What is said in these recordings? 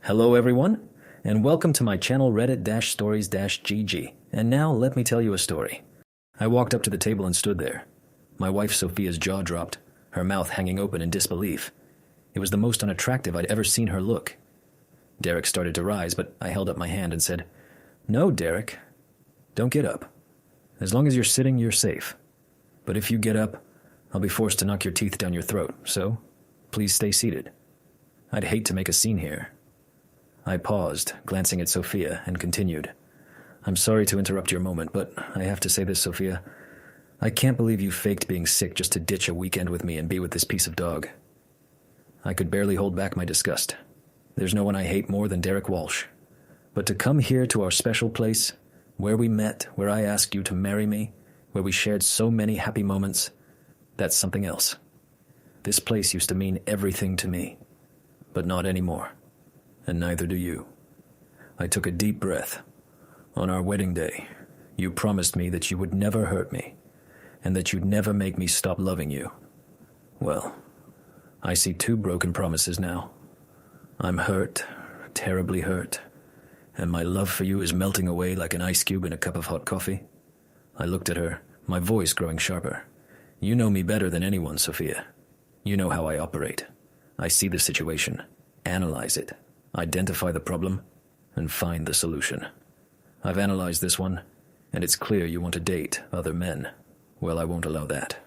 Hello everyone, and welcome to my channel Reddit-Stories-GG. And now let me tell you a story. I walked up to the table and stood there. My wife Sophia's jaw dropped, her mouth hanging open in disbelief. It was the most unattractive I'd ever seen her look. Derek started to rise, but I held up my hand and said, "No, Derek. Don't get up. As long as you're sitting, you're safe. But if you get up, I'll be forced to knock your teeth down your throat, so please stay seated. I'd hate to make a scene here." I paused, glancing at Sophia, and continued. "I'm sorry to interrupt your moment, but I have to say this, Sophia. I can't believe you faked being sick just to ditch a weekend with me and be with this piece of dog." I could barely hold back my disgust. There's no one I hate more than Derek Walsh. But to come here to our special place, where we met, where I asked you to marry me, where we shared so many happy moments, that's something else. This place used to mean everything to me, but not anymore. And neither do you. I took a deep breath. On our wedding day, you promised me that you would never hurt me, and that you'd never make me stop loving you. Well, I see two broken promises now. I'm hurt, terribly hurt, and my love for you is melting away like an ice cube in a cup of hot coffee. I looked at her, my voice growing sharper. You know me better than anyone, Sophia. You know how I operate. I see the situation, analyze it, identify the problem, and find the solution. I've analyzed this one, and it's clear you want to date other men. Well, I won't allow that.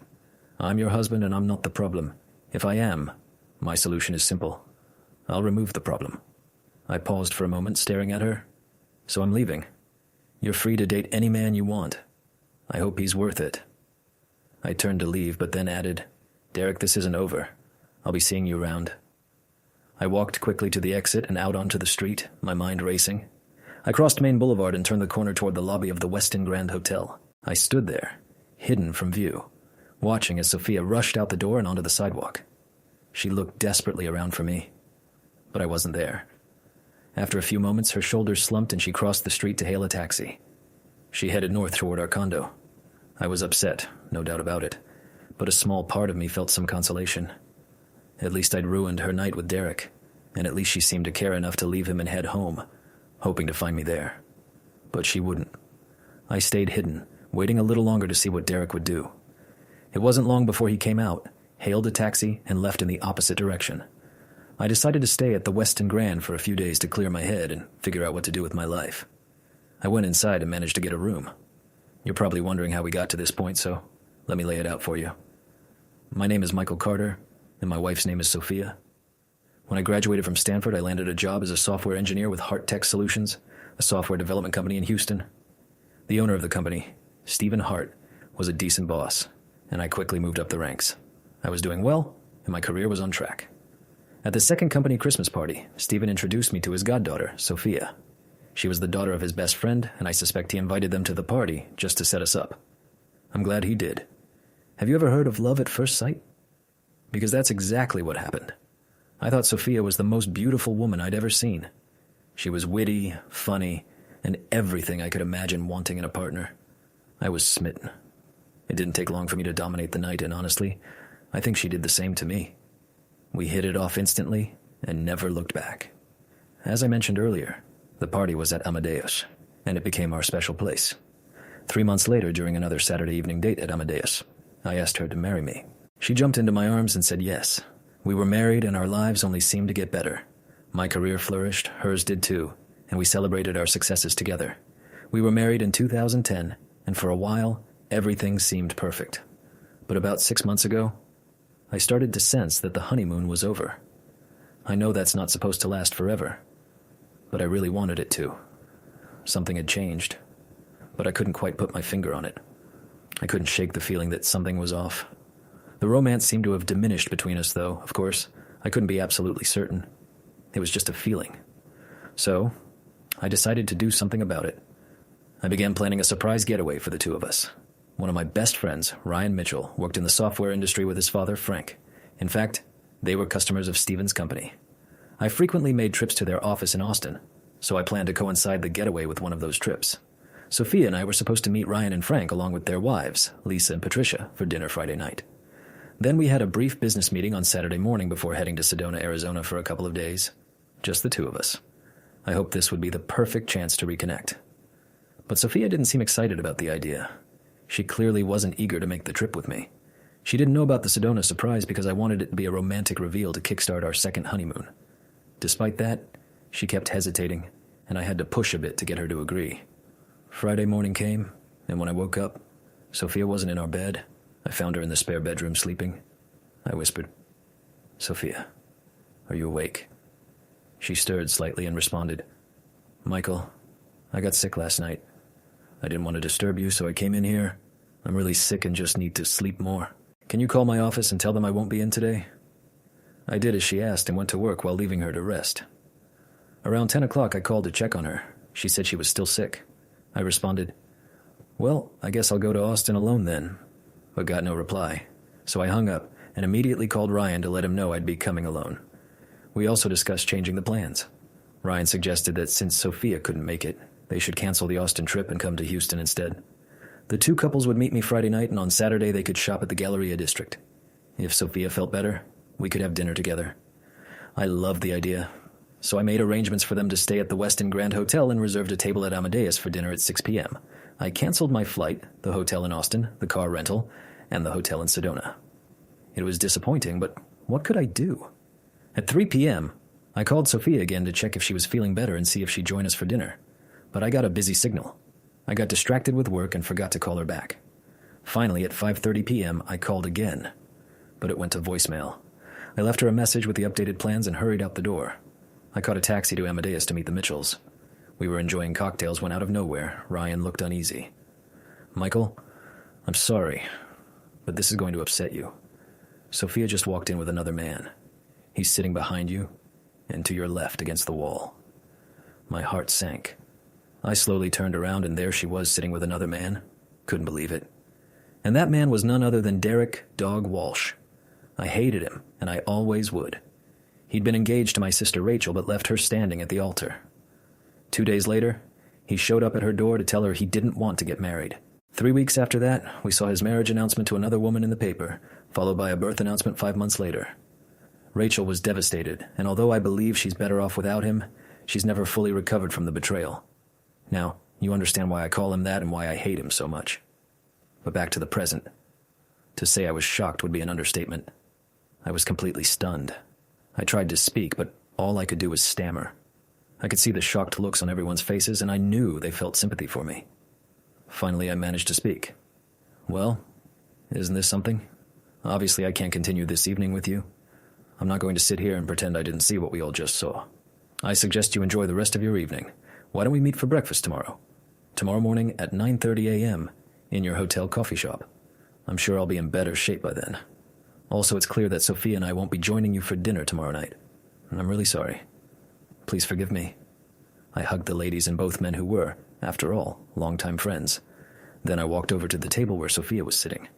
I'm your husband and I'm not the problem. If I am, my solution is simple. I'll remove the problem. I paused for a moment, staring at her. So I'm leaving. You're free to date any man you want. I hope he's worth it. I turned to leave, but then added, Derek, this isn't over. I'll be seeing you around. I walked quickly to the exit and out onto the street, my mind racing. I crossed Main Boulevard and turned the corner toward the lobby of the Westin Grand Hotel. I stood there, hidden from view, watching as Sophia rushed out the door and onto the sidewalk. She looked desperately around for me, but I wasn't there. After a few moments, her shoulders slumped and she crossed the street to hail a taxi. She headed north toward our condo. I was upset, no doubt about it, but a small part of me felt some consolation. At least I'd ruined her night with Derek, and at least she seemed to care enough to leave him and head home, hoping to find me there. But she wouldn't. I stayed hidden, waiting a little longer to see what Derek would do. It wasn't long before he came out, hailed a taxi, and left in the opposite direction. I decided to stay at the Westin Grand for a few days to clear my head and figure out what to do with my life. I went inside and managed to get a room. You're probably wondering how we got to this point, so let me lay it out for you. My name is Michael Carter, and my wife's name is Sophia. When I graduated from Stanford, I landed a job as a software engineer with Heart Tech Solutions, a software development company in Houston. The owner of the company, Stephen Hart, was a decent boss, and I quickly moved up the ranks. I was doing well, and my career was on track. At the second company Christmas party, Stephen introduced me to his goddaughter, Sophia. She was the daughter of his best friend, and I suspect he invited them to the party just to set us up. I'm glad he did. Have you ever heard of love at first sight? Because that's exactly what happened. I thought Sophia was the most beautiful woman I'd ever seen. She was witty, funny, and everything I could imagine wanting in a partner. I was smitten. It didn't take long for me to dominate the night, and honestly, I think she did the same to me. We hit it off instantly and never looked back. As I mentioned earlier, the party was at Amadeus, and it became our special place. 3 months later, during another Saturday evening date at Amadeus, I asked her to marry me. She jumped into my arms and said yes. We were married and our lives only seemed to get better. My career flourished, hers did too, and we celebrated our successes together. We were married in 2010, and for a while, everything seemed perfect. But about 6 months ago, I started to sense that the honeymoon was over. I know that's not supposed to last forever, but I really wanted it to. Something had changed, but I couldn't quite put my finger on it. I couldn't shake the feeling that something was off. The romance seemed to have diminished between us, though, of course. I couldn't be absolutely certain. It was just a feeling. So, I decided to do something about it. I began planning a surprise getaway for the two of us. One of my best friends, Ryan Mitchell, worked in the software industry with his father, Frank. In fact, they were customers of Stephen's company. I frequently made trips to their office in Austin, so I planned to coincide the getaway with one of those trips. Sophia and I were supposed to meet Ryan and Frank along with their wives, Lisa and Patricia, for dinner Friday night. Then we had a brief business meeting on Saturday morning before heading to Sedona, Arizona for a couple of days. just the two of us. I hoped this would be the perfect chance to reconnect. But Sophia didn't seem excited about the idea. She clearly wasn't eager to make the trip with me. She didn't know about the Sedona surprise because I wanted it to be a romantic reveal to kickstart our second honeymoon. Despite that, she kept hesitating, and I had to push a bit to get her to agree. Friday morning came, and when I woke up, Sophia wasn't in our bed. I found her in the spare bedroom sleeping. I whispered, "Sophia, are you awake?" She stirred slightly and responded, "Michael, I got sick last night. I didn't want to disturb you, so I came in here. I'm really sick and just need to sleep more. Can you call my office and tell them I won't be in today?" I did as she asked and went to work while leaving her to rest. Around 10 o'clock, I called to check on her. She said she was still sick. I responded, "Well, I guess I'll go to Austin alone then," but got no reply. So I hung up and immediately called Ryan to let him know I'd be coming alone. We also discussed changing the plans. Ryan suggested that since Sophia couldn't make it, they should cancel the Austin trip and come to Houston instead. The two couples would meet me Friday night, and on Saturday they could shop at the Galleria district. If Sophia felt better, we could have dinner together. I loved the idea, so I made arrangements for them to stay at the Westin Grand Hotel and reserved a table at Amadeus for dinner at 6 p.m. I canceled my flight, the hotel in Austin, the car rental, and the hotel in Sedona. It was disappointing, but what could I do? At 3 p.m., I called Sophia again to check if she was feeling better and see if she'd join us for dinner, but I got a busy signal. I got distracted with work and forgot to call her back. Finally, at 5:30 p.m., I called again, but it went to voicemail. I left her a message with the updated plans and hurried out the door. I caught a taxi to Amadeus to meet the Mitchells. We were enjoying cocktails when out of nowhere, Ryan looked uneasy. "Michael, I'm sorry, but this is going to upset you. Sophia just walked in with another man. He's sitting behind you and to your left against the wall." My heart sank. I slowly turned around and there she was sitting with another man. Couldn't believe it. And that man was none other than Derek "Dog" Walsh. I hated him, and I always would. He'd been engaged to my sister Rachel, but left her standing at the altar. 2 days later, he showed up at her door to tell her he didn't want to get married. 3 weeks after that, we saw his marriage announcement to another woman in the paper, followed by a birth announcement 5 months later. Rachel was devastated, and although I believe she's better off without him, she's never fully recovered from the betrayal. Now, you understand why I call him that and why I hate him so much. But back to the present. To say I was shocked would be an understatement. I was completely stunned. I tried to speak, but all I could do was stammer. I could see the shocked looks on everyone's faces, and I knew they felt sympathy for me. Finally, I managed to speak. "Well, isn't this something? Obviously, I can't continue this evening with you. I'm not going to sit here and pretend I didn't see what we all just saw. I suggest you enjoy the rest of your evening. Why don't we meet for breakfast tomorrow? Tomorrow morning at 9:30 a.m. in your hotel coffee shop. I'm sure I'll be in better shape by then. Also, it's clear that Sophia and I won't be joining you for dinner tomorrow night. I'm really sorry. Please forgive me." I hugged the ladies and both men who were, after all, longtime friends. Then I walked over to the table where Sophia was sitting.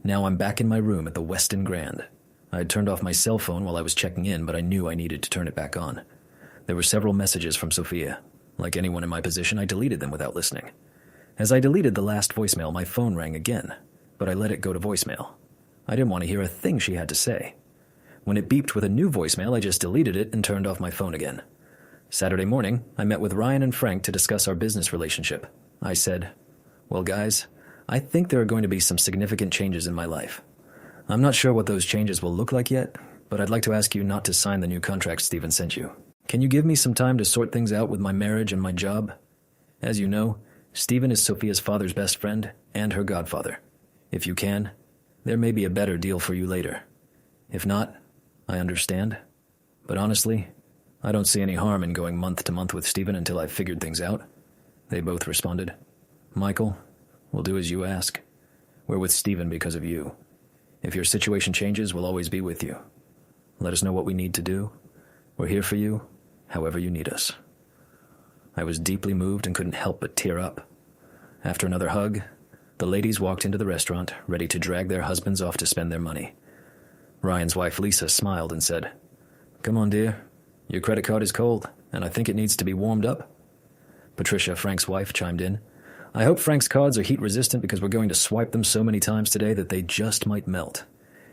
Now I'm back in my room at the Westin Grand. I had turned off my cell phone while I was checking in, but I knew I needed to turn it back on. There were several messages from Sophia. Like anyone in my position, I deleted them without listening. As I deleted the last voicemail, my phone rang again, but I let it go to voicemail. I didn't want to hear a thing she had to say. When it beeped with a new voicemail, I just deleted it and turned off my phone again. Saturday morning, I met with Ryan and Frank to discuss our business relationship. I said, "Well, guys, I think there are going to be some significant changes in my life. I'm not sure what those changes will look like yet, but I'd like to ask you not to sign the new contract Steven sent you. Can you give me some time to sort things out with my marriage and my job? As you know, Steven is Sophia's father's best friend and her godfather. If you can, there may be a better deal for you later. If not, I understand. But honestly, I don't see any harm in going month to month with Steven until I've figured things out." They both responded, "Michael, we'll do as you ask. We're with Steven because of you. If your situation changes, we'll always be with you. Let us know what we need to do. We're here for you, however you need us." I was deeply moved and couldn't help but tear up. After another hug, the ladies walked into the restaurant, ready to drag their husbands off to spend their money. Ryan's wife, Lisa, smiled and said, "Come on, dear. Your credit card is cold, and I think it needs to be warmed up." Patricia, Frank's wife, chimed in, "I hope Frank's cards are heat-resistant because we're going to swipe them so many times today that they just might melt.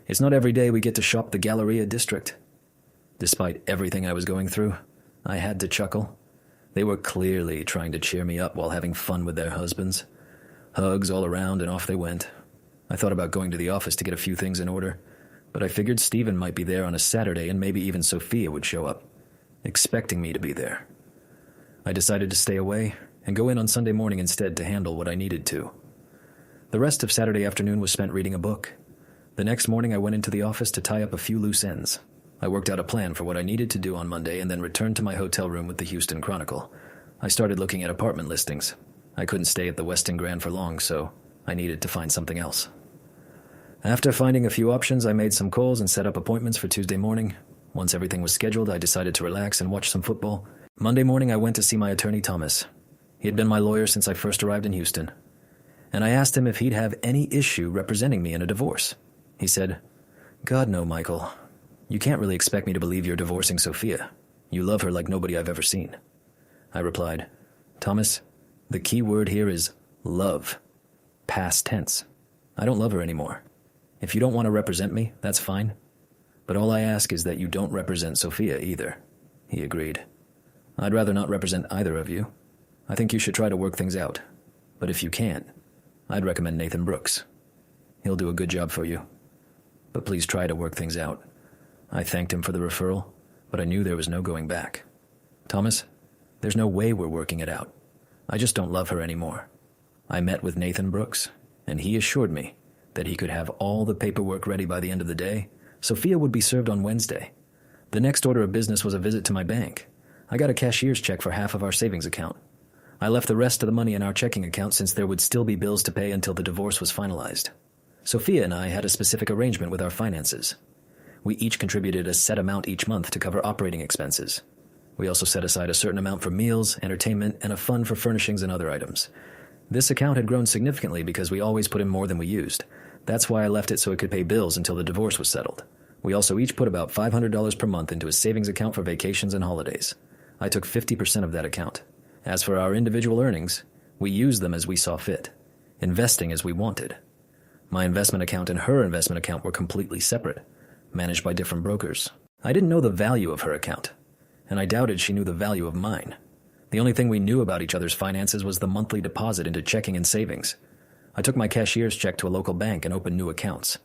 It's not every day we get to shop the Galleria district." Despite everything I was going through, I had to chuckle. They were clearly trying to cheer me up while having fun with their husbands. Hugs all around and off they went. I thought about going to the office to get a few things in order, but I figured Stephen might be there on a Saturday and maybe even Sophia would show up, expecting me to be there. I decided to stay away and go in on Sunday morning instead to handle what I needed to. The rest of Saturday afternoon was spent reading a book. The next morning I went into the office to tie up a few loose ends. I worked out a plan for what I needed to do on Monday and then returned to my hotel room with the Houston Chronicle. I started looking at apartment listings. I couldn't stay at the Westin Grand for long, so I needed to find something else. After finding a few options, I made some calls and set up appointments for Tuesday morning. Once everything was scheduled, I decided to relax and watch some football. Monday morning, I went to see my attorney, Thomas. He had been my lawyer since I first arrived in Houston. And I asked him if he'd have any issue representing me in a divorce. He said, "God, no, Michael. You can't really expect me to believe you're divorcing Sophia. You love her like nobody I've ever seen." I replied, "Thomas, the key word here is love. Past tense. I don't love her anymore. If you don't want to represent me, that's fine. But all I ask is that you don't represent Sophia either." He agreed. "I'd rather not represent either of you. I think you should try to work things out. But if you can't, I'd recommend Nathan Brooks. He'll do a good job for you. But please try to work things out." I thanked him for the referral, but I knew there was no going back. "Thomas, there's no way we're working it out. I just don't love her anymore." I met with Nathan Brooks, and he assured me that he could have all the paperwork ready by the end of the day. Sophia would be served on Wednesday. The next order of business was a visit to my bank. I got a cashier's check for half of our savings account. I left the rest of the money in our checking account since there would still be bills to pay until the divorce was finalized. Sophia and I had a specific arrangement with our finances. We each contributed a set amount each month to cover operating expenses. We also set aside a certain amount for meals, entertainment, and a fund for furnishings and other items. This account had grown significantly because we always put in more than we used. That's why I left it so it could pay bills until the divorce was settled. We also each put about $500 per month into a savings account for vacations and holidays. I took 50% of that account. As for our individual earnings, we used them as we saw fit, investing as we wanted. My investment account and her investment account were completely separate, managed by different brokers. I didn't know the value of her account, and I doubted she knew the value of mine. The only thing we knew about each other's finances was the monthly deposit into checking and savings. I took my cashier's check to a local bank and opened new accounts.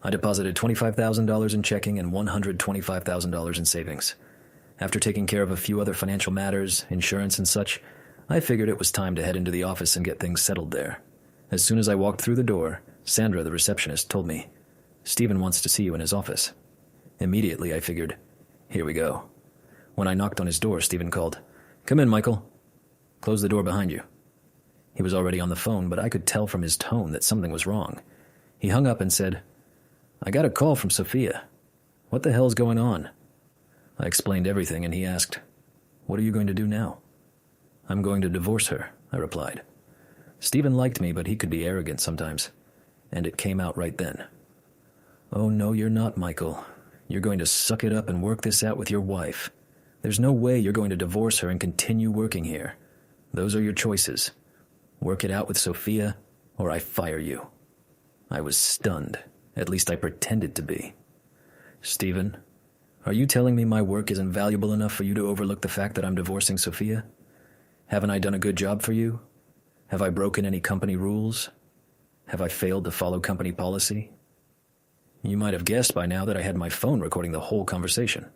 I deposited $25,000 in checking and $125,000 in savings. After taking care of a few other financial matters, insurance and such, I figured it was time to head into the office and get things settled there. As soon as I walked through the door, Sandra, the receptionist, told me, "Stephen wants to see you in his office." Immediately, I figured, here we go. When I knocked on his door, Stephen called, "Come in, Michael. Close the door behind you." He was already on the phone, but I could tell from his tone that something was wrong. He hung up and said, "I got a call from Sophia. What the hell's going on?" I explained everything, and he asked, "What are you going to do now?" "I'm going to divorce her," I replied. Stephen liked me, but he could be arrogant sometimes, and it came out right then. "Oh, no, you're not, Michael. You're going to suck it up and work this out with your wife. There's no way you're going to divorce her and continue working here. Those are your choices. Work it out with Sophia, or I fire you." I was stunned. At least I pretended to be. "Stephen, are you telling me my work isn't valuable enough for you to overlook the fact that I'm divorcing Sophia? Haven't I done a good job for you? Have I broken any company rules? Have I failed to follow company policy?" You might have guessed by now that I had my phone recording the whole conversation.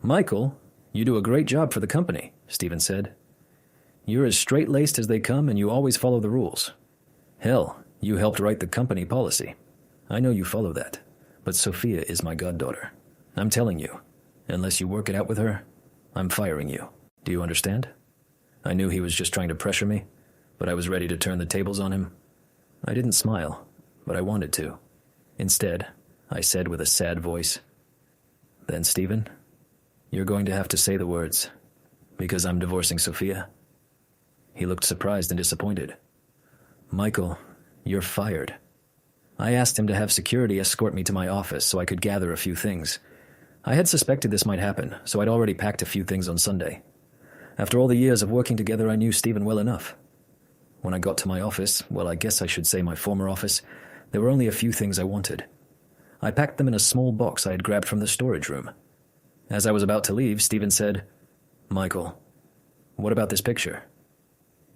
"Michael, you do a great job for the company," Stephen said. "You're as straight-laced as they come, and you always follow the rules. Hell, you helped write the company policy. I know you follow that, but Sophia is my goddaughter. I'm telling you, unless you work it out with her, I'm firing you. Do you understand?" I knew he was just trying to pressure me, but I was ready to turn the tables on him. I didn't smile, but I wanted to. Instead, I said with a sad voice, "Then, Stephen, you're going to have to say the words, because I'm divorcing Sophia." He looked surprised and disappointed. "Michael, you're fired." I asked him to have security escort me to my office so I could gather a few things. I had suspected this might happen, so I'd already packed a few things on Sunday. After all the years of working together, I knew Stephen well enough. When I got to my office, well, I guess I should say my former office, there were only a few things I wanted. I packed them in a small box I had grabbed from the storage room. As I was about to leave, Stephen said, Michael, what about this picture?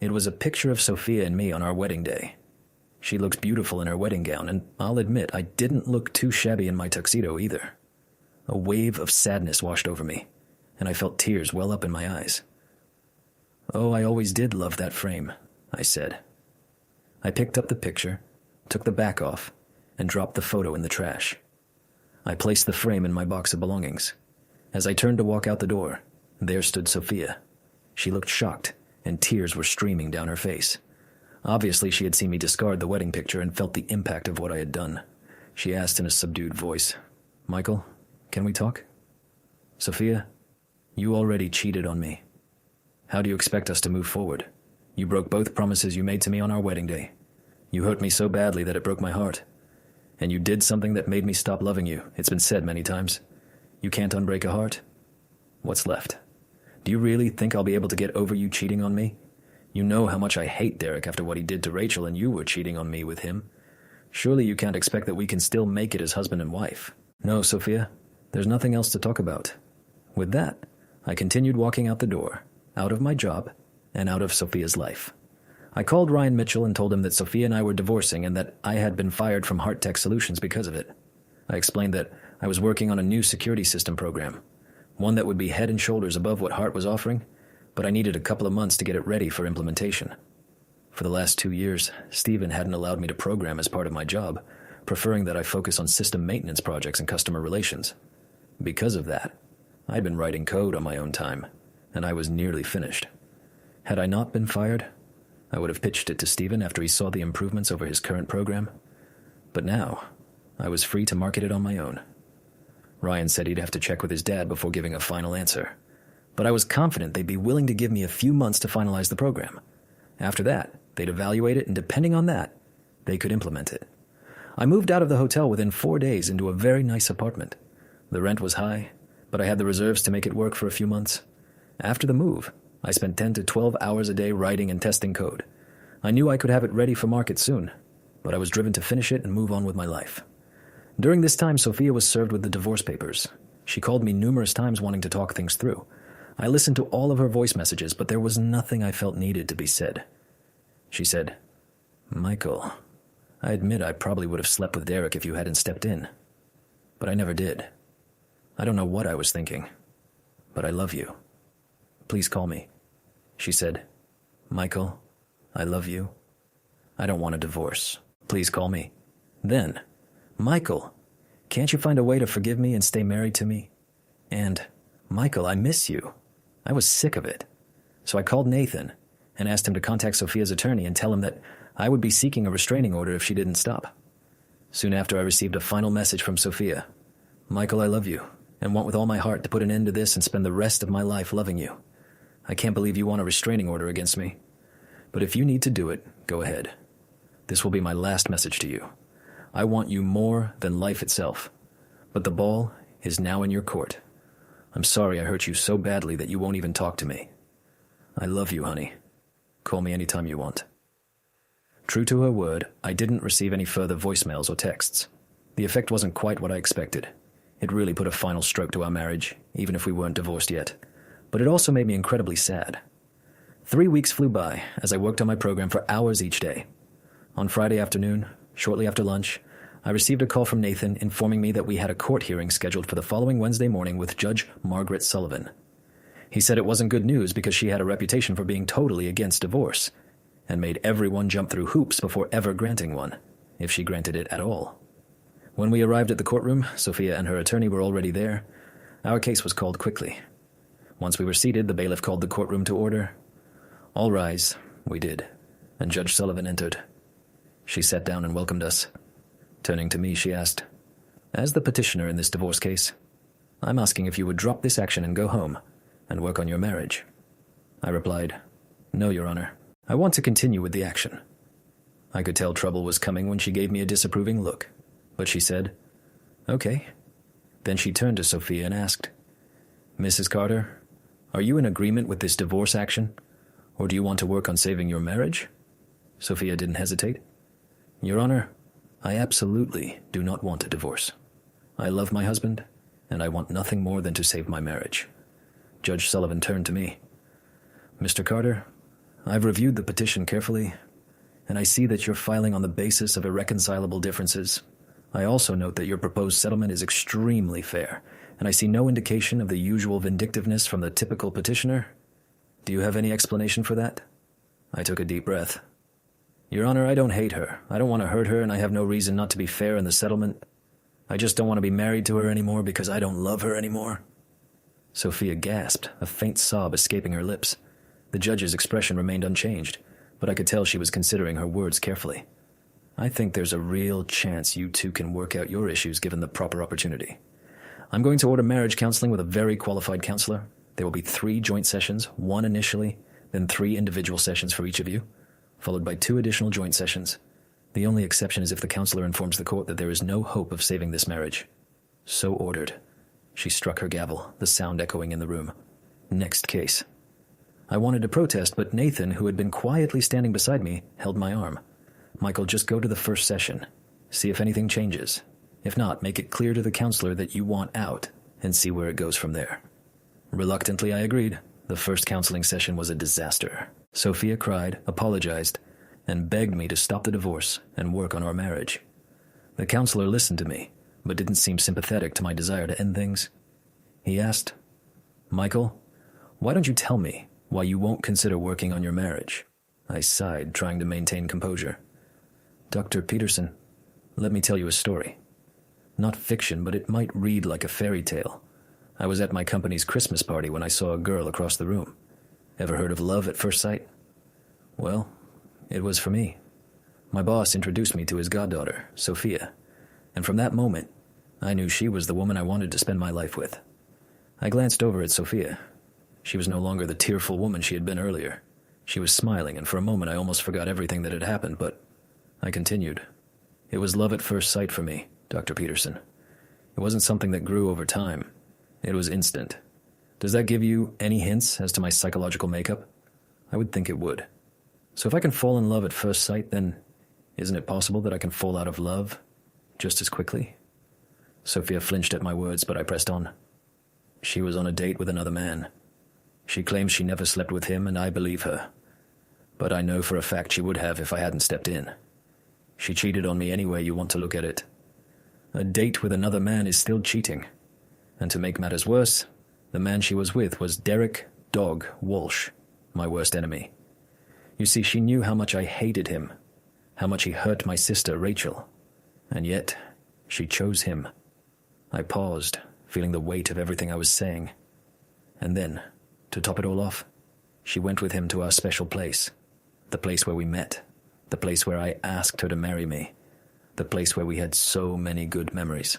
It was a picture of Sophia and me on our wedding day. She looks beautiful in her wedding gown, and I'll admit I didn't look too shabby in my tuxedo either. A wave of sadness washed over me, and I felt tears well up in my eyes. Oh, I always did love that frame, I said. I picked up the picture, took the back off, and dropped the photo in the trash. I placed the frame in my box of belongings. As I turned to walk out the door, there stood Sophia. She looked shocked, and tears were streaming down her face. Obviously, she had seen me discard the wedding picture and felt the impact of what I had done. She asked in a subdued voice, "Michael, can we talk?" "Sophia, you already cheated on me. How do you expect us to move forward? You broke both promises you made to me on our wedding day. You hurt me so badly that it broke my heart. And you did something that made me stop loving you. It's been said many times. You can't unbreak a heart. What's left? Do you really think I'll be able to get over you cheating on me? You know how much I hate Derek after what he did to Rachel, and you were cheating on me with him. Surely you can't expect that we can still make it as husband and wife." "No, Sophia, there's nothing else to talk about." With that, I continued walking out the door, out of my job, and out of Sophia's life. I called Ryan Mitchell and told him that Sophia and I were divorcing and that I had been fired from Heart Tech Solutions because of it. I explained that I was working on a new security system program, one that would be head and shoulders above what Hart was offering, but I needed a couple of months to get it ready for implementation. For the last 2 years, Stephen hadn't allowed me to program as part of my job, preferring that I focus on system maintenance projects and customer relations. Because of that, I'd been writing code on my own time, and I was nearly finished. Had I not been fired, I would have pitched it to Stephen after he saw the improvements over his current program. But now, I was free to market it on my own. Ryan said he'd have to check with his dad before giving a final answer, but I was confident they'd be willing to give me a few months to finalize the program. After that, they'd evaluate it, and depending on that, they could implement it. I moved out of the hotel within 4 days into a very nice apartment. The rent was high, but I had the reserves to make it work for a few months. After the move, I spent 10 to 12 hours a day writing and testing code. I knew I could have it ready for market soon, but I was driven to finish it and move on with my life. During this time, Sophia was served with the divorce papers. She called me numerous times wanting to talk things through. I listened to all of her voice messages, but there was nothing I felt needed to be said. She said, "Michael, I admit I probably would have slept with Derek if you hadn't stepped in. But I never did. I don't know what I was thinking, but I love you. Please call me." She said, "Michael, I love you. I don't want a divorce. Please call me." Then, "Michael, can't you find a way to forgive me and stay married to me? And, Michael, I miss you." I was sick of it. So I called Nathan and asked him to contact Sophia's attorney and tell him that I would be seeking a restraining order if she didn't stop. Soon after, I received a final message from Sophia. "Michael, I love you and want with all my heart to put an end to this and spend the rest of my life loving you. I can't believe you want a restraining order against me. But if you need to do it, go ahead. This will be my last message to you. I want you more than life itself. But the ball is now in your court. I'm sorry I hurt you so badly that you won't even talk to me. I love you, honey. Call me anytime you want." True to her word, I didn't receive any further voicemails or texts. The effect wasn't quite what I expected. It really put a final stroke to our marriage, even if we weren't divorced yet. But it also made me incredibly sad. 3 weeks flew by as I worked on my program for hours each day. On Friday afternoon, shortly after lunch, I received a call from Nathan informing me that we had a court hearing scheduled for the following Wednesday morning with Judge Margaret Sullivan. He said it wasn't good news because she had a reputation for being totally against divorce and made everyone jump through hoops before ever granting one, if she granted it at all. When we arrived at the courtroom, Sophia and her attorney were already there. Our case was called quickly. Once we were seated, the bailiff called the courtroom to order. "All rise," we did, and Judge Sullivan entered. She sat down and welcomed us. Turning to me, she asked, "As the petitioner in this divorce case, I'm asking if you would drop this action and go home and work on your marriage." I replied, "No, Your Honor. I want to continue with the action." I could tell trouble was coming when she gave me a disapproving look, but she said, "Okay." Then she turned to Sophia and asked, "Mrs. Carter, are you in agreement with this divorce action, or do you want to work on saving your marriage?" Sophia didn't hesitate. "Your Honor, I absolutely do not want a divorce. I love my husband, and I want nothing more than to save my marriage. Judge Sullivan turned to me. Mr. Carter, I've reviewed the petition carefully, and I see that you're filing on the basis of irreconcilable differences. I also note that your proposed settlement is extremely fair, and I see no indication of the usual vindictiveness from the typical petitioner. Do you have any explanation for that? I took a deep breath. Your Honor, I don't hate her. I don't want to hurt her, and I have no reason not to be fair in the settlement. I just don't want to be married to her anymore because I don't love her anymore. Sophia gasped, a faint sob escaping her lips. The judge's expression remained unchanged, but I could tell she was considering her words carefully. I think there's a real chance you two can work out your issues given the proper opportunity. I'm going to order marriage counseling with a very qualified counselor. There will be 3 joint sessions, 1 initially, then 3 individual sessions for each of you, followed by 2 additional joint sessions. The only exception is if the counselor informs the court that there is no hope of saving this marriage. So ordered. She struck her gavel, the sound echoing in the room. Next case. I wanted to protest, but Nathan, who had been quietly standing beside me, held my arm. Michael, just go to the first session. See if anything changes. If not, make it clear to the counselor that you want out, and see where it goes from there. Reluctantly, I agreed. The first counseling session was a disaster. Sophia cried, apologized, and begged me to stop the divorce and work on our marriage. The counselor listened to me, but didn't seem sympathetic to my desire to end things. He asked, Michael, why don't you tell me why you won't consider working on your marriage? I sighed, trying to maintain composure. Dr. Peterson, let me tell you a story. Not fiction, but it might read like a fairy tale. I was at my company's Christmas party when I saw a girl across the room. Ever heard of love at first sight? Well, it was for me. My boss introduced me to his goddaughter, Sophia, and from that moment, I knew she was the woman I wanted to spend my life with. I glanced over at Sophia. She was no longer the tearful woman she had been earlier. She was smiling, and for a moment I almost forgot everything that had happened, but I continued. It was love at first sight for me, Dr. Peterson. It wasn't something that grew over time. It was instant. Does that give you any hints as to my psychological makeup? I would think it would. So if I can fall in love at first sight, then isn't it possible that I can fall out of love just as quickly? Sophia flinched at my words, but I pressed on. She was on a date with another man. She claims she never slept with him, and I believe her. But I know for a fact she would have if I hadn't stepped in. She cheated on me any way you want to look at it. A date with another man is still cheating. And to make matters worse, the man she was with was Derek Dog Walsh, my worst enemy. You see, she knew how much I hated him, how much he hurt my sister, Rachel. And yet, she chose him. I paused, feeling the weight of everything I was saying. And then, to top it all off, she went with him to our special place. The place where we met. The place where I asked her to marry me. The place where we had so many good memories.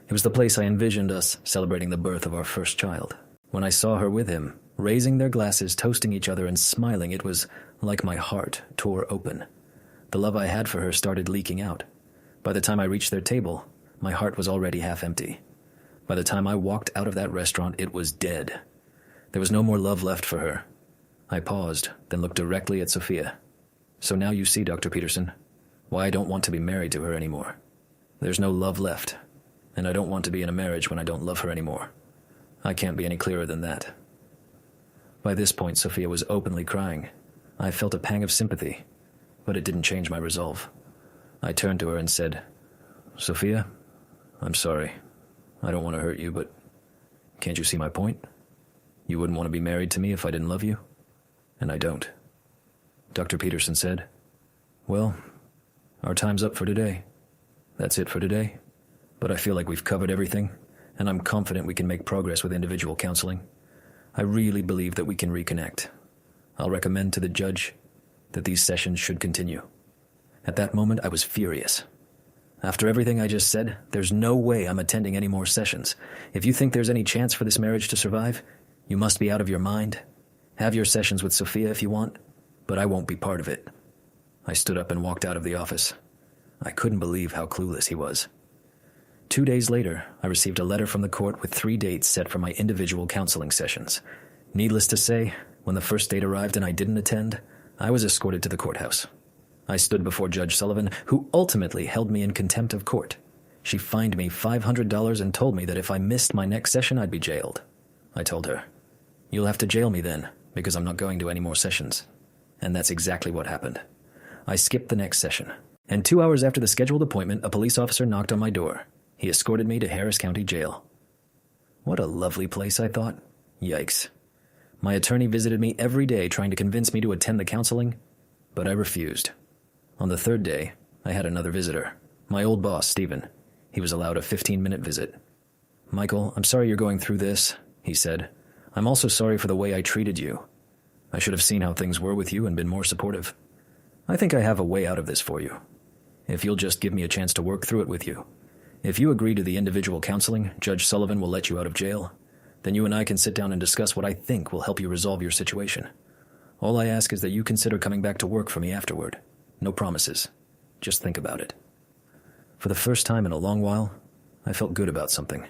It was the place I envisioned us celebrating the birth of our first child. When I saw her with him, raising their glasses, toasting each other, and smiling, it was like my heart tore open. The love I had for her started leaking out. By the time I reached their table, my heart was already half empty. By the time I walked out of that restaurant, it was dead. There was no more love left for her. I paused, then looked directly at Sophia. So now you see, Dr. Peterson, why I don't want to be married to her anymore. There's no love left, and I don't want to be in a marriage when I don't love her anymore. I can't be any clearer than that. By this point, Sophia was openly crying. I felt a pang of sympathy, but it didn't change my resolve. I turned to her and said, Sophia, I'm sorry. I don't want to hurt you, but can't you see my point? You wouldn't want to be married to me if I didn't love you? And I don't. Dr. Peterson said, Well, our time's up for today. That's it for today. But I feel like we've covered everything, and I'm confident we can make progress with individual counseling. I really believe that we can reconnect. I'll recommend to the judge that these sessions should continue. At that moment, I was furious. After everything I just said, there's no way I'm attending any more sessions. If you think there's any chance for this marriage to survive, you must be out of your mind. Have your sessions with Sophia if you want, but I won't be part of it. I stood up and walked out of the office. I couldn't believe how clueless he was. 2 days later, I received a letter from the court with 3 dates set for my individual counseling sessions. Needless to say, when the first date arrived and I didn't attend, I was escorted to the courthouse. I stood before Judge Sullivan, who ultimately held me in contempt of court. She fined me $500 and told me that if I missed my next session, I'd be jailed. I told her, You'll have to jail me then, because I'm not going to any more sessions. And that's exactly what happened. I skipped the next session. And 2 hours after the scheduled appointment, a police officer knocked on my door. He escorted me to Harris County Jail. What a lovely place, I thought. Yikes. My attorney visited me every day trying to convince me to attend the counseling, but I refused. On the third day, I had another visitor. My old boss, Stephen. He was allowed a 15-minute visit. "Michael, I'm sorry you're going through this," he said. "I'm also sorry for the way I treated you. I should have seen how things were with you and been more supportive. I think I have a way out of this for you. If you'll just give me a chance to work through it with you. If you agree to the individual counseling, Judge Sullivan will let you out of jail. Then you and I can sit down and discuss what I think will help you resolve your situation. All I ask is that you consider coming back to work for me afterward. No promises. Just think about it." For the first time in a long while, I felt good about something.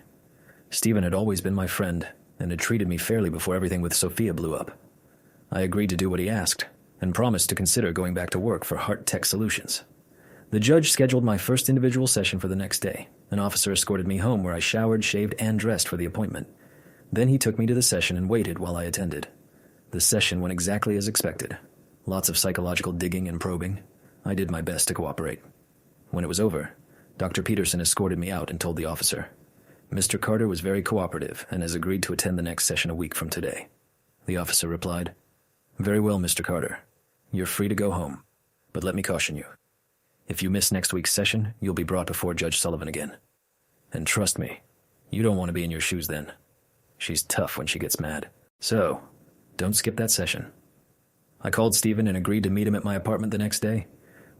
Stephen had always been my friend and had treated me fairly before everything with Sophia blew up. I agreed to do what he asked and promised to consider going back to work for Heart Tech Solutions. The judge scheduled my first individual session for the next day. An officer escorted me home where I showered, shaved, and dressed for the appointment. Then he took me to the session and waited while I attended. The session went exactly as expected. Lots of psychological digging and probing. I did my best to cooperate. When it was over, Dr. Peterson escorted me out and told the officer, "Mr. Carter was very cooperative and has agreed to attend the next session a week from today." The officer replied, "Very well, Mr. Carter. You're free to go home. But let me caution you. If you miss next week's session, you'll be brought before Judge Sullivan again. And trust me, you don't want to be in your shoes then. She's tough when she gets mad. So, don't skip that session." I called Stephen and agreed to meet him at my apartment the next day.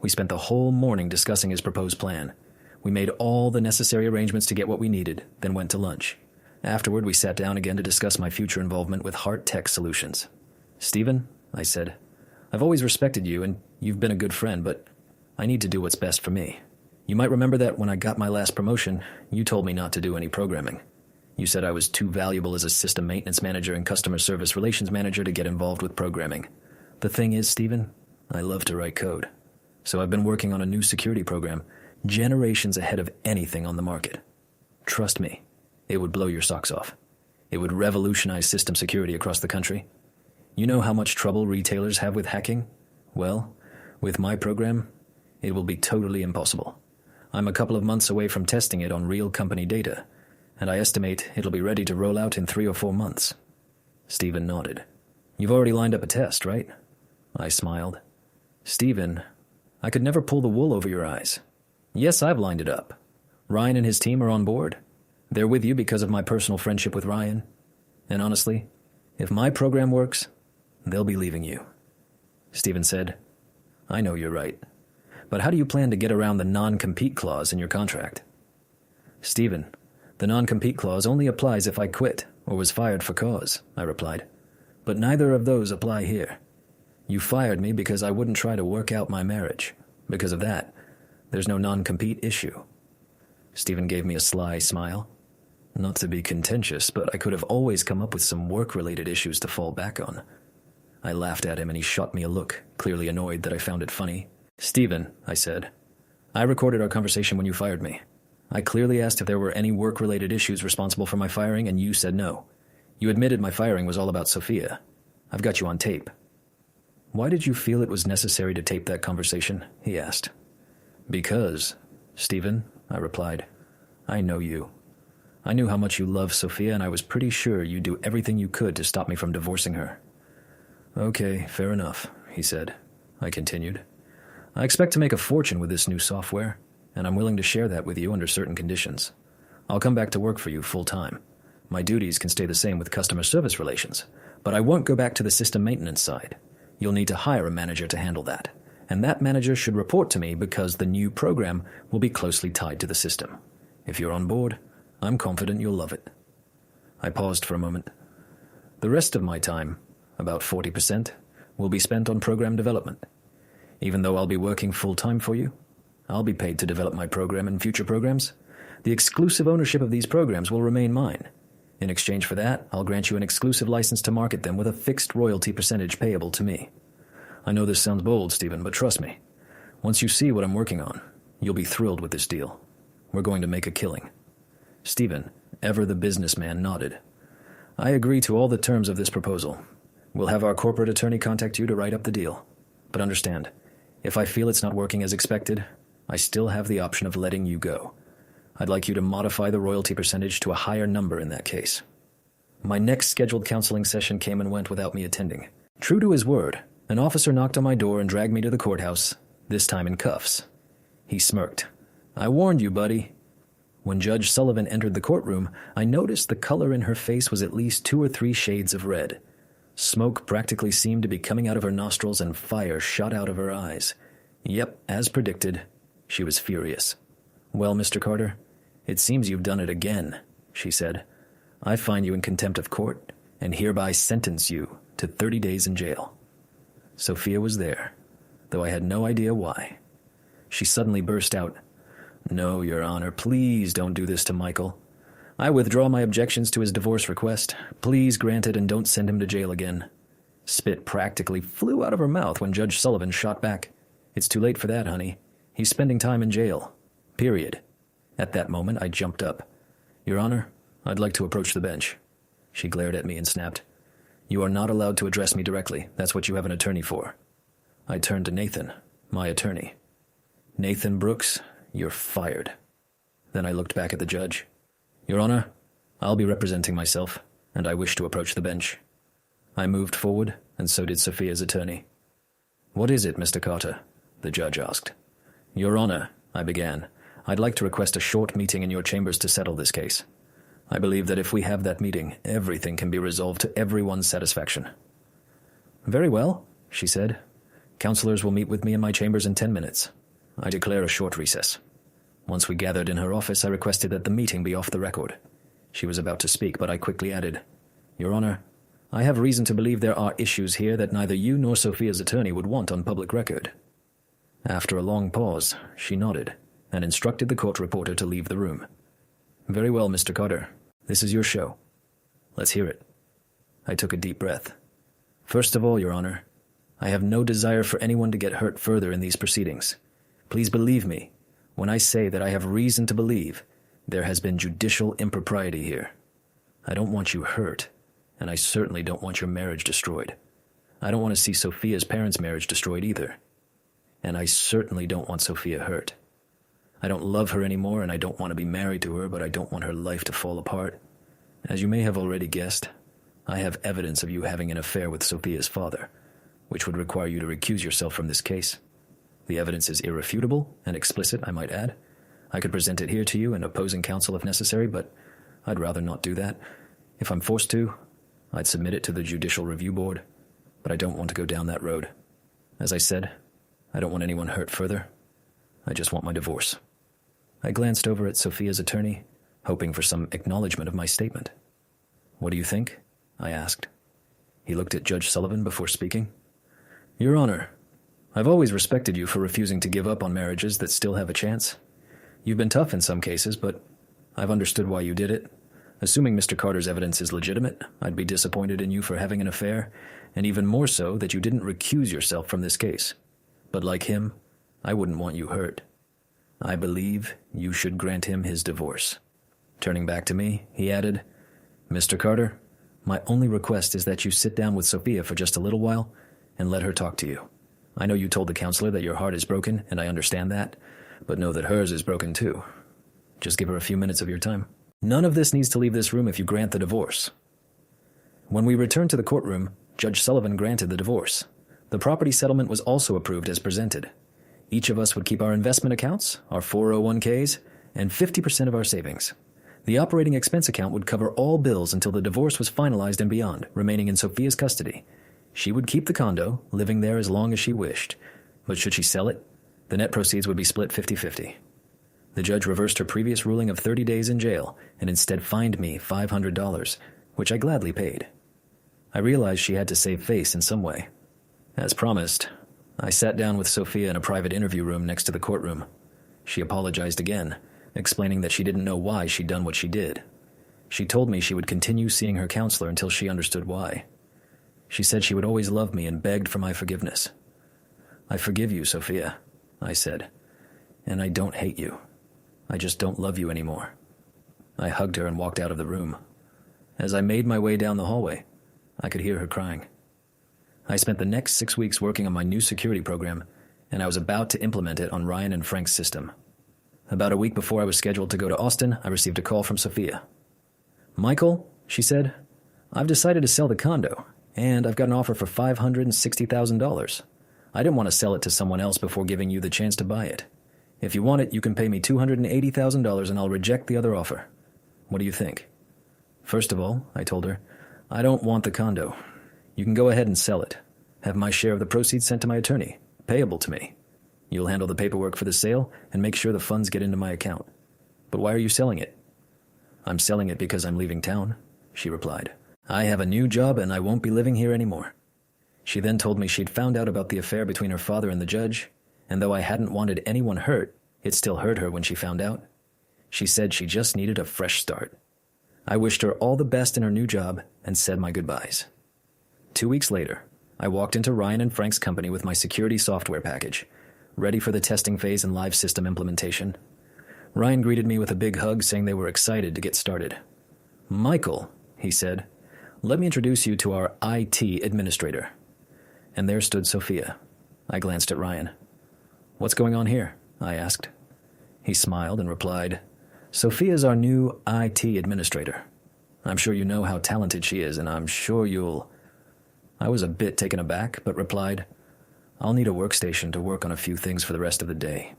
We spent the whole morning discussing his proposed plan. We made all the necessary arrangements to get what we needed, then went to lunch. Afterward, we sat down again to discuss my future involvement with Heart Tech Solutions. "Stephen," I said, "I've always respected you, and you've been a good friend, but I need to do what's best for me. You might remember that when I got my last promotion, you told me not to do any programming. You said I was too valuable as a system maintenance manager and customer service relations manager to get involved with programming. The thing is, Stephen, I love to write code. So I've been working on a new security program, generations ahead of anything on the market. Trust me, it would blow your socks off. It would revolutionize system security across the country. You know how much trouble retailers have with hacking? Well, with my program, it will be totally impossible. I'm a couple of months away from testing it on real company data, and I estimate it'll be ready to roll out in 3 or 4 months. Stephen nodded. You've already lined up a test, right? I smiled. Stephen, I could never pull the wool over your eyes. Yes, I've lined it up. Ryan and his team are on board. They're with you because of my personal friendship with Ryan. And honestly, if my program works, they'll be leaving you. Stephen said, I know you're right. But how do you plan to get around the non-compete clause in your contract? Stephen, the non-compete clause only applies if I quit or was fired for cause, I replied. But neither of those apply here. You fired me because I wouldn't try to work out my marriage. Because of that, there's no non-compete issue. Stephen gave me a sly smile. Not to be contentious, but I could have always come up with some work-related issues to fall back on. I laughed at him and he shot me a look, clearly annoyed that I found it funny. Stephen, I said, I recorded our conversation when you fired me. I clearly asked if there were any work-related issues responsible for my firing, and you said no. You admitted my firing was all about Sophia. I've got you on tape. Why did you feel it was necessary to tape that conversation? He asked. Because, Stephen, I replied, I know you. I knew how much you love Sophia, and I was pretty sure you'd do everything you could to stop me from divorcing her. Okay, fair enough, he said. I continued. I expect to make a fortune with this new software, and I'm willing to share that with you under certain conditions. I'll come back to work for you full-time. My duties can stay the same with customer service relations, but I won't go back to the system maintenance side. You'll need to hire a manager to handle that, and that manager should report to me because the new program will be closely tied to the system. If you're on board, I'm confident you'll love it. I paused for a moment. The rest of my time, about 40%, will be spent on program development. Even though I'll be working full-time for you, I'll be paid to develop my program and future programs. The exclusive ownership of these programs will remain mine. In exchange for that, I'll grant you an exclusive license to market them with a fixed royalty percentage payable to me. I know this sounds bold, Stephen, but trust me. Once you see what I'm working on, you'll be thrilled with this deal. We're going to make a killing. Stephen, ever the businessman, nodded. I agree to all the terms of this proposal. We'll have our corporate attorney contact you to write up the deal. But understand, if I feel it's not working as expected, I still have the option of letting you go. I'd like you to modify the royalty percentage to a higher number in that case. My next scheduled counseling session came and went without me attending. True to his word, an officer knocked on my door and dragged me to the courthouse, this time in cuffs. He smirked. "I warned you, buddy." When Judge Sullivan entered the courtroom, I noticed the color in her face was at least 2 or 3 shades of red. Smoke practically seemed to be coming out of her nostrils and fire shot out of her eyes. Yep, as predicted, she was furious. "Well, Mr. Carter, it seems you've done it again," she said. "I find you in contempt of court and hereby sentence you to 30 days in jail." Sophia was there, though I had no idea why. She suddenly burst out, "No, Your Honor, please don't do this to Michael. I withdraw my objections to his divorce request. Please grant it and don't send him to jail again." Spit practically flew out of her mouth when Judge Sullivan shot back. "It's too late for that, honey. He's spending time in jail. Period." At that moment, I jumped up. "Your Honor, I'd like to approach the bench." She glared at me and snapped, "You are not allowed to address me directly. That's what you have an attorney for." I turned to Nathan, my attorney. "Nathan Brooks, you're fired." Then I looked back at the judge. "Your Honor, I'll be representing myself, and I wish to approach the bench." I moved forward, and so did Sophia's attorney. "What is it, Mr. Carter?" the judge asked. "Your Honor," I began, "I'd like to request a short meeting in your chambers to settle this case. I believe that if we have that meeting, everything can be resolved to everyone's satisfaction." "Very well," she said. "Counselors will meet with me in my chambers in 10 minutes. I declare a short recess." Once we gathered in her office, I requested that the meeting be off the record. She was about to speak, but I quickly added, "Your Honor, I have reason to believe there are issues here that neither you nor Sophia's attorney would want on public record." After a long pause, she nodded and instructed the court reporter to leave the room. "Very well, Mr. Carter. This is your show. Let's hear it." I took a deep breath. "First of all, Your Honor, I have no desire for anyone to get hurt further in these proceedings. Please believe me when I say that I have reason to believe there has been judicial impropriety here. I don't want you hurt, and I certainly don't want your marriage destroyed. I don't want to see Sophia's parents' marriage destroyed either. And I certainly don't want Sophia hurt. I don't love her anymore, and I don't want to be married to her, but I don't want her life to fall apart. As you may have already guessed, I have evidence of you having an affair with Sophia's father, which would require you to recuse yourself from this case. The evidence is irrefutable and explicit, I might add. I could present it here to you in opposing counsel if necessary, but I'd rather not do that. If I'm forced to, I'd submit it to the Judicial Review Board, but I don't want to go down that road. As I said, I don't want anyone hurt further. I just want my divorce." I glanced over at Sophia's attorney, hoping for some acknowledgement of my statement. "What do you think?" I asked. He looked at Judge Sullivan before speaking. "Your Honor, I've always respected you for refusing to give up on marriages that still have a chance. You've been tough in some cases, but I've understood why you did it. Assuming Mr. Carter's evidence is legitimate, I'd be disappointed in you for having an affair, and even more so that you didn't recuse yourself from this case. But like him, I wouldn't want you hurt. I believe you should grant him his divorce." Turning back to me, he added, "Mr. Carter, my only request is that you sit down with Sophia for just a little while and let her talk to you. I know you told the counselor that your heart is broken, and I understand that, but know that hers is broken too. Just give her a few minutes of your time. None of this needs to leave this room if you grant the divorce." When we returned to the courtroom, Judge Sullivan granted the divorce. The property settlement was also approved as presented. Each of us would keep our investment accounts, our 401ks, and 50% of our savings. The operating expense account would cover all bills until the divorce was finalized and beyond, remaining in Sophia's custody. She would keep the condo, living there as long as she wished. But should she sell it, the net proceeds would be split 50-50. The judge reversed her previous ruling of 30 days in jail and instead fined me $500, which I gladly paid. I realized she had to save face in some way. As promised, I sat down with Sophia in a private interview room next to the courtroom. She apologized again, explaining that she didn't know why she'd done what she did. She told me she would continue seeing her counselor until she understood why. She said she would always love me and begged for my forgiveness. "I forgive you, Sophia," I said, "and I don't hate you. I just don't love you anymore." I hugged her and walked out of the room. As I made my way down the hallway, I could hear her crying. I spent the next 6 weeks working on my new security program, and I was about to implement it on Ryan and Frank's system. About a week before I was scheduled to go to Austin, I received a call from Sophia. "Michael," she said, "I've decided to sell the condo, and I've got an offer for $560,000. I didn't want to sell it to someone else before giving you the chance to buy it. If you want it, you can pay me $280,000 and I'll reject the other offer. What do you think?" "First of all," I told her, "I don't want the condo. You can go ahead and sell it. Have my share of the proceeds sent to my attorney, payable to me. You'll handle the paperwork for the sale and make sure the funds get into my account. But why are you selling it?" "I'm selling it because I'm leaving town," she replied. "I have a new job and I won't be living here anymore." She then told me she'd found out about the affair between her father and the judge, and though I hadn't wanted anyone hurt, it still hurt her when she found out. She said she just needed a fresh start. I wished her all the best in her new job and said my goodbyes. 2 weeks later, I walked into Ryan and Frank's company with my security software package, ready for the testing phase and live system implementation. Ryan greeted me with a big hug, saying they were excited to get started. "Michael," he said, "let me introduce you to our IT administrator." And there stood Sophia. I glanced at Ryan. "What's going on here?" I asked. He smiled and replied, "Sophia's our new IT administrator. I'm sure you know how talented she is, and I'm sure you'll—" I was a bit taken aback, but replied, "I'll need a workstation to work on a few things for the rest of the day.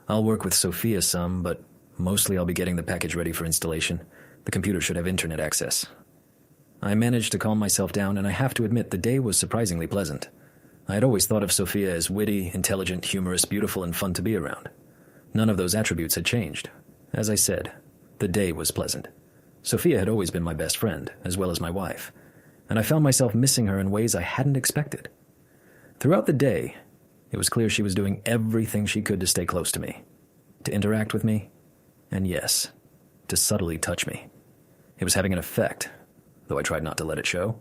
I'll work with Sophia some, but mostly I'll be getting the package ready for installation. The computer should have internet access." I managed to calm myself down, and I have to admit the day was surprisingly pleasant. I had always thought of Sophia as witty, intelligent, humorous, beautiful, and fun to be around. None of those attributes had changed. As I said, the day was pleasant. Sophia had always been my best friend, as well as my wife, and I found myself missing her in ways I hadn't expected. Throughout the day, it was clear she was doing everything she could to stay close to me, to interact with me, and yes, to subtly touch me. It was having an effect, though I tried not to let it show.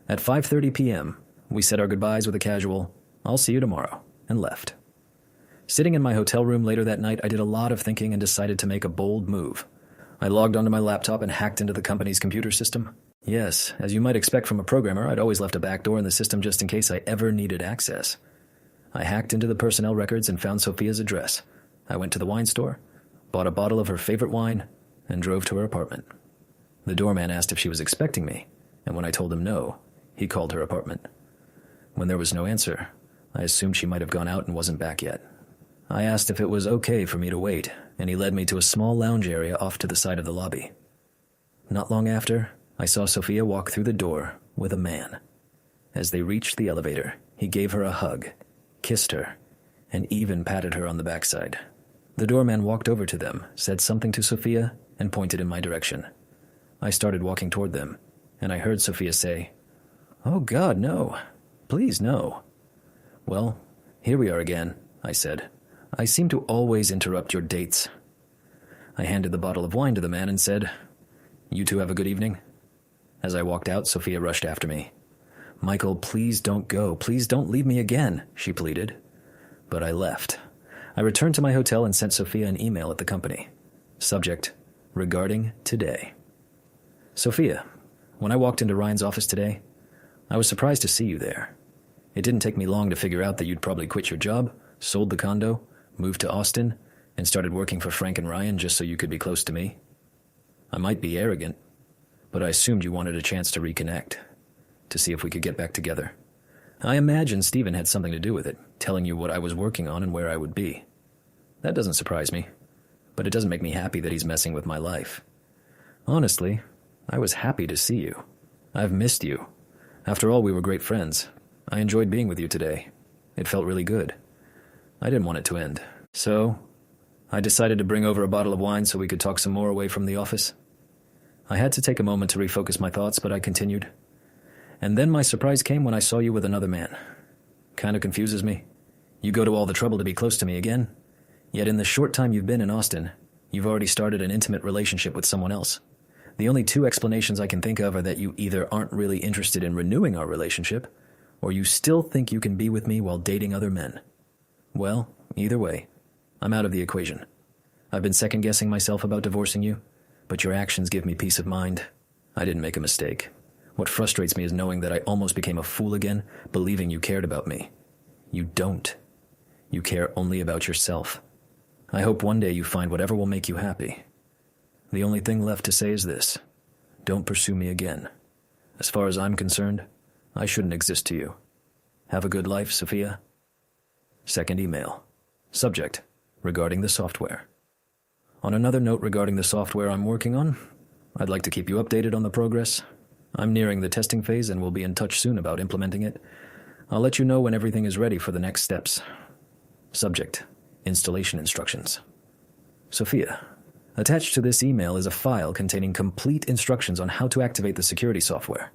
At 5:30 p.m., we said our goodbyes with a casual, "I'll see you tomorrow," and left. Sitting in my hotel room later that night, I did a lot of thinking and decided to make a bold move. I logged onto my laptop and hacked into the company's computer system. Yes, as you might expect from a programmer, I'd always left a backdoor in the system just in case I ever needed access. I hacked into the personnel records and found Sophia's address. I went to the wine store, bought a bottle of her favorite wine, and drove to her apartment. The doorman asked if she was expecting me, and when I told him no, he called her apartment. When there was no answer, I assumed she might have gone out and wasn't back yet. I asked if it was okay for me to wait, and he led me to a small lounge area off to the side of the lobby. Not long after, I saw Sophia walk through the door with a man. As they reached the elevator, he gave her a hug, kissed her, and even patted her on the backside. The doorman walked over to them, said something to Sophia, and pointed in my direction. I started walking toward them, and I heard Sophia say, "Oh God, no. Please, no." "Well, here we are again," I said. "I seem to always interrupt your dates." I handed the bottle of wine to the man and said, "You two have a good evening." As I walked out, Sophia rushed after me. "Michael, please don't go. Please don't leave me again," she pleaded. But I left. I returned to my hotel and sent Sophia an email at the company. Subject, regarding today. "Sophia, when I walked into Ryan's office today, I was surprised to see you there. It didn't take me long to figure out that you'd probably quit your job, sold the condo, moved to Austin, and started working for Frank and Ryan just so you could be close to me. I might be arrogant, but I assumed you wanted a chance to reconnect, to see if we could get back together. I imagine Stephen had something to do with it, telling you what I was working on and where I would be. That doesn't surprise me, but it doesn't make me happy that he's messing with my life. Honestly, I was happy to see you. I've missed you. After all, we were great friends. I enjoyed being with you today. It felt really good. I didn't want it to end. So, I decided to bring over a bottle of wine so we could talk some more away from the office. I had to take a moment to refocus my thoughts, but I continued. And then my surprise came when I saw you with another man. Kind of confuses me. You go to all the trouble to be close to me again, yet in the short time you've been in Austin, you've already started an intimate relationship with someone else. The only two explanations I can think of are that you either aren't really interested in renewing our relationship, or you still think you can be with me while dating other men. Well, either way, I'm out of the equation. I've been second-guessing myself about divorcing you, but your actions give me peace of mind. I didn't make a mistake. What frustrates me is knowing that I almost became a fool again, believing you cared about me. You don't. You care only about yourself. I hope one day you find whatever will make you happy. The only thing left to say is this: don't pursue me again. As far as I'm concerned, I shouldn't exist to you. Have a good life, Sophia. Second email. Subject: regarding the software. On another note regarding the software I'm working on, I'd like to keep you updated on the progress. I'm nearing the testing phase and will be in touch soon about implementing it. I'll let you know when everything is ready for the next steps. Subject: installation instructions. Sophia, attached to this email is a file containing complete instructions on how to activate the security software.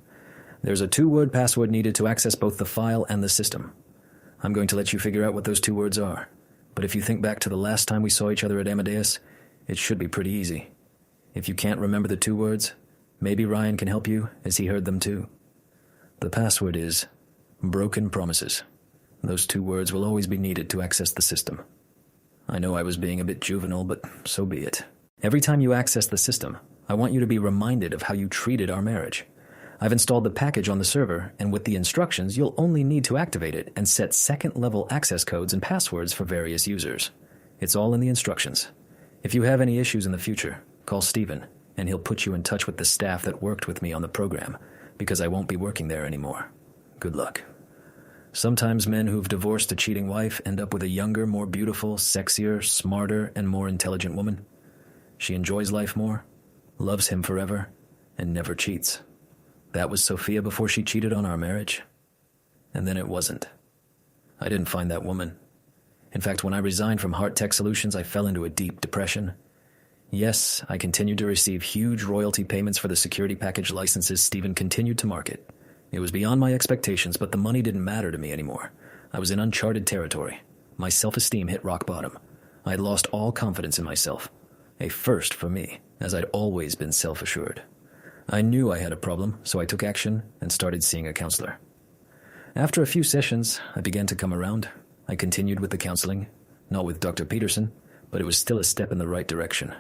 There's a 2-word password needed to access both the file and the system. I'm going to let you figure out what those 2 words are, but if you think back to the last time we saw each other at Amadeus, it should be pretty easy. If you can't remember the 2 words, maybe Ryan can help you, as he heard them too. The password is broken promises. Those 2 words will always be needed to access the system. I know I was being a bit juvenile, but so be it. Every time you access the system, I want you to be reminded of how you treated our marriage. I've installed the package on the server, and with the instructions, you'll only need to activate it and set second-level access codes and passwords for various users. It's all in the instructions. If you have any issues in the future, call Steven, and he'll put you in touch with the staff that worked with me on the program, because I won't be working there anymore. Good luck. Sometimes men who've divorced a cheating wife end up with a younger, more beautiful, sexier, smarter, and more intelligent woman. She enjoys life more, loves him forever, and never cheats. That was Sophia before she cheated on our marriage. And then it wasn't. I didn't find that woman. In fact, when I resigned from Heart Tech Solutions, I fell into a deep depression. Yes, I continued to receive huge royalty payments for the security package licenses Steven continued to market. It was beyond my expectations, but the money didn't matter to me anymore. I was in uncharted territory. My self-esteem hit rock bottom. I had lost all confidence in myself. A first for me, as I'd always been self-assured. I knew I had a problem, so I took action and started seeing a counselor. After a few sessions, I began to come around. I continued with the counseling, not with Dr. Peterson, but it was still a step in the right direction.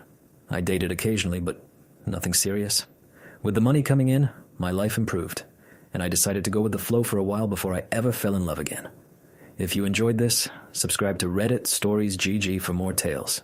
I dated occasionally, but nothing serious. With the money coming in, my life improved, and I decided to go with the flow for a while before I ever fell in love again. If you enjoyed this, subscribe to Reddit Stories GG for more tales.